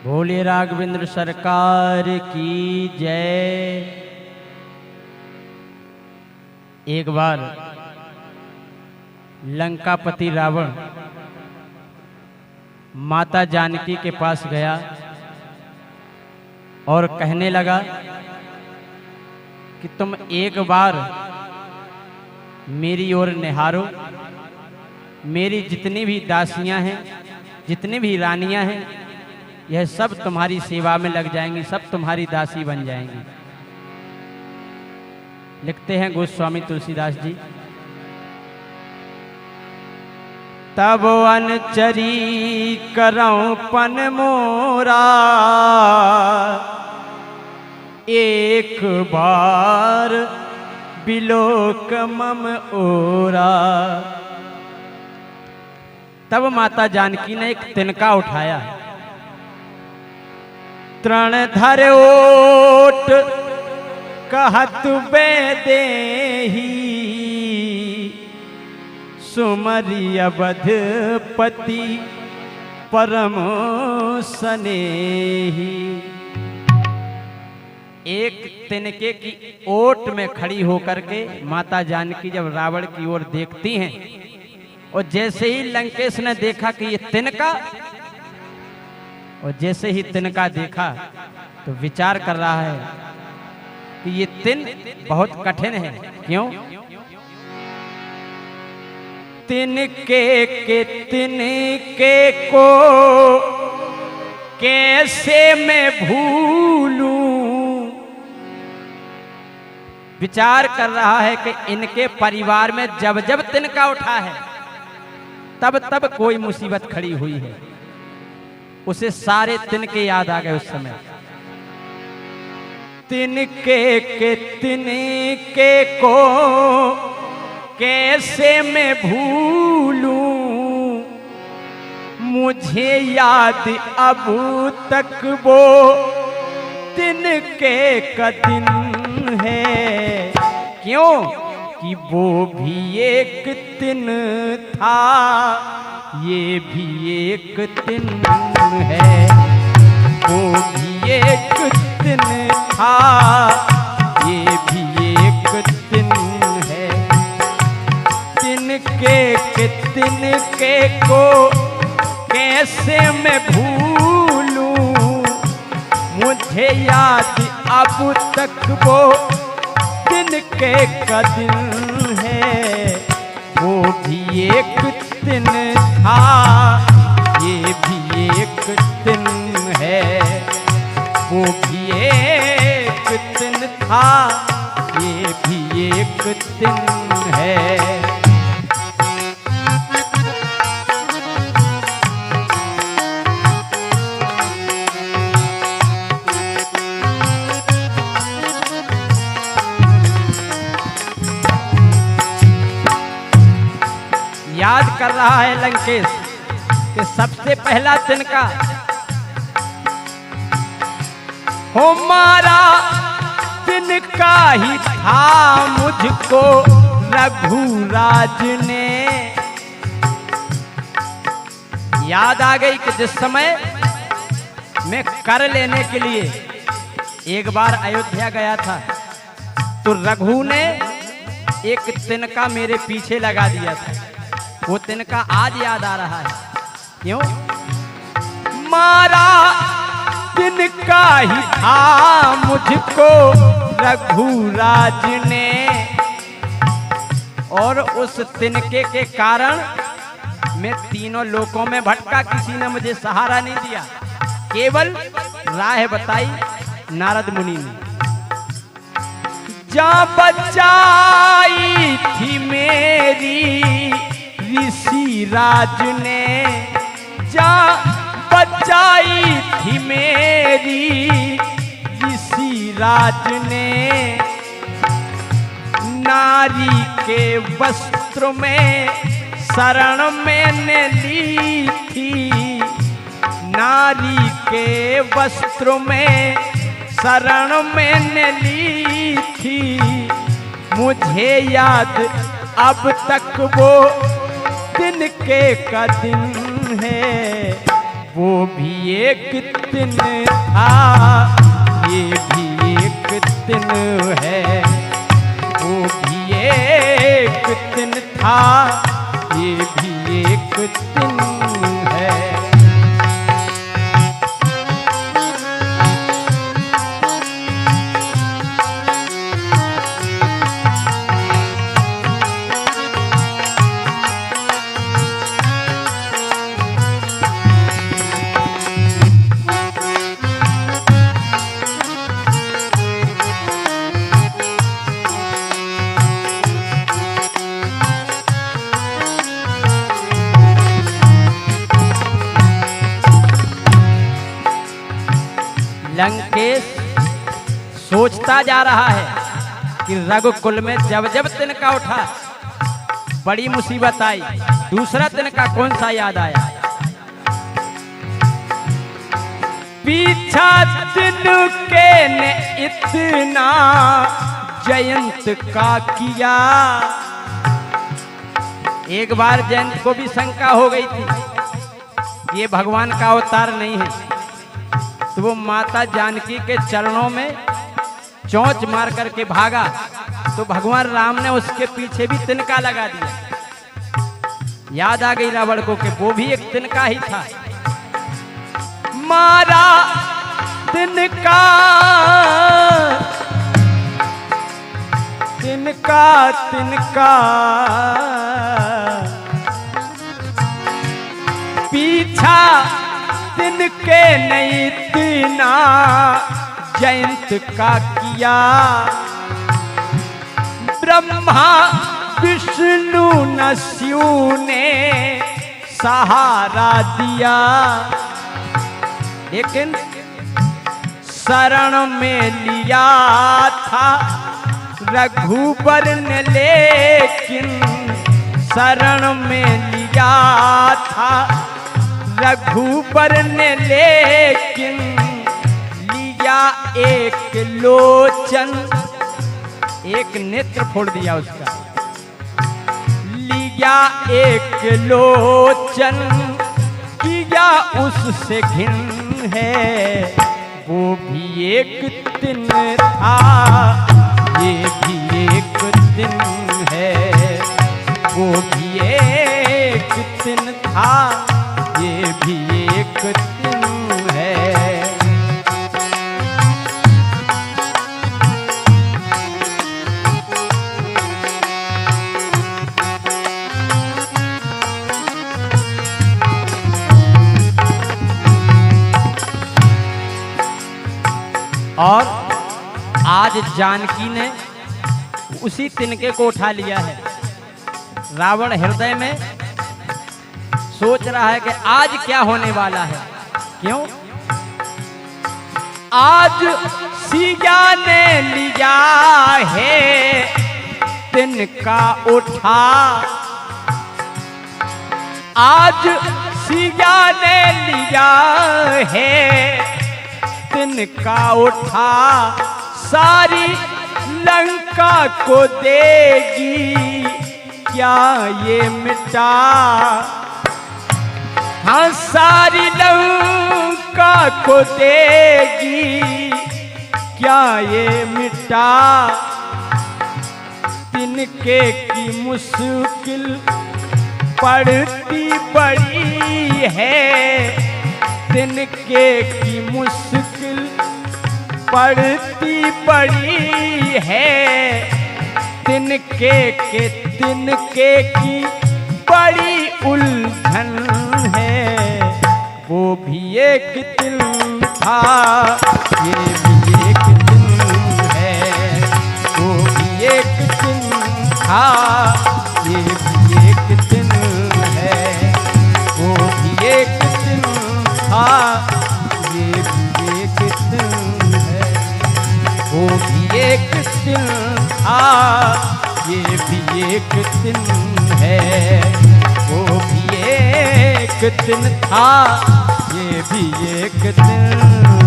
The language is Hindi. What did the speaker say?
भोले राघवेंद्र सरकार की जय। एक बार लंकापति रावण माता जानकी के पास गया और कहने लगा कि तुम एक बार मेरी ओर निहारो, मेरी जितनी भी दासियां हैं, जितनी भी रानियां हैं, यह सब तुम्हारी सेवा में लग जाएंगी, सब तुम्हारी दासी बन जाएंगी। लिखते हैं गोस्वामी तुलसीदास जी, तब अनचरी करऊं पन मोरा, एक बार बिलोक मम ओरा। तब माता जानकी ने एक तिनका उठाया, तृण धर ओट कहत बे देही, सुमरि अवधपति परम सनेही। एक तिनके की ओट में खड़ी होकर के माता जानकी जब रावण की ओर देखती हैं, और जैसे ही लंकेश ने देखा कि ये तिनका, और जैसे ही तिनका देखा तो विचार कर रहा है कि ये तिन बहुत कठिन है। क्यों? तिनके को कैसे मैं भूलूं। विचार कर रहा है कि इनके परिवार में जब जब तिनका उठा है, तब तब कोई मुसीबत खड़ी हुई है। उसे सारे तिनके याद आ गए उस समय। तिनके को कैसे मैं भूलूं, मुझे याद अब तक वो तिनके का दिन है। क्यों? कि वो भी एक दिन था, ये भी एक दिन है। वो भी एक दिन था, ये भी एक दिन है। तिनके को कैसे मैं भूलूं, मुझे याद अब तक वो तिनके का दिन है। वो भी एक दिन था, ये भी एक दिन है। वो भी एक दिन था, ये भी एक दिन है। याद कर रहा है लंकेश कि सबसे पहला तिनका हमारा तिनका ही था, मुझको रघुराज ने। याद आ गई कि जिस समय मैं कर लेने के लिए एक बार अयोध्या गया था, तो रघु ने एक तिनका मेरे पीछे लगा दिया था। वो तिनका आज याद आ रहा है। क्यों? मारा तिनका ही था, मुझको रघुराज ने। और उस तिनके के कारण मैं तीनों लोकों में भटका, किसी ने मुझे सहारा नहीं दिया। केवल राह बताई नारद मुनि ने। जा बचाई थी मेरी ऋषि राज ने, जा बचाई थी मेरी ऋषि राज ने। नारी के वस्त्र में शरण मैंने ली थी, नारी के वस्त्र में शरण मैंने ली थी। मुझे याद अब तक वो तिनके का दिन है। वो भी एक दिन था, ये भी एक दिन है। वो भी एक दिन था, ये भी एक दिन है। लंकेश सोचता जा रहा है कि रघुकुल में जब जब तिनका उठा बड़ी मुसीबत आई, दूसरा तिनका कौन सा याद आया। पीछा तिनके ने इतना जयंत का किया। एक बार जयंत को भी शंका हो गई थी ये भगवान का अवतार नहीं है, तो वो माता जानकी के चरणों में चोंच मार करके भागा, तो भगवान राम ने उसके पीछे भी तिनका लगा दिया। याद आ गई रावण को कि वो भी एक तिनका ही था। मारा तिनका, तिनका तिनका पीछा तिनके नहीं इतना जयंत का किया। ब्रह्मा विष्णु न शिव ने सहारा दिया, लेकिन शरण में लिया था रघुबर ने, लेकिन शरण में लिया था रघुबर ने, लेकिन लिया एक लोचन, एक नेत्र फोड़ दिया उसका। लिया एक लोचन, किया उससे घिन है। वो भी एक दिन था, ये भी एक दिन है। वो भी एक दिन था, ये भी एक दिन है। और आज जानकी ने उसी तिनके को उठा लिया है। रावण हृदय में सोच रहा है कि आज क्या होने वाला है। क्यों? आज सिया ने लिया है तिनका उठा, आज सिया ने लिया है तिनका उठा। सारी लंका को देगी क्या ये मिटा। हाँ, सारी लंका को देगी क्या ये मिटा। तिनके की मुश्किल पड़ती बड़ी है, तिनके की मुश्किल पड़ती बड़ी है। तिनके की बड़ी उलझन है। वो भी एक दिन था, ये भी एक दिन है। वो भी एक दिन था, ये भी एक दिन है। वो भी एक दिन था, ये भी एक दिन है। वो भी एक दिन था, ये भी एक दिन है। वो भी एक दिन था, ये भी एक दिन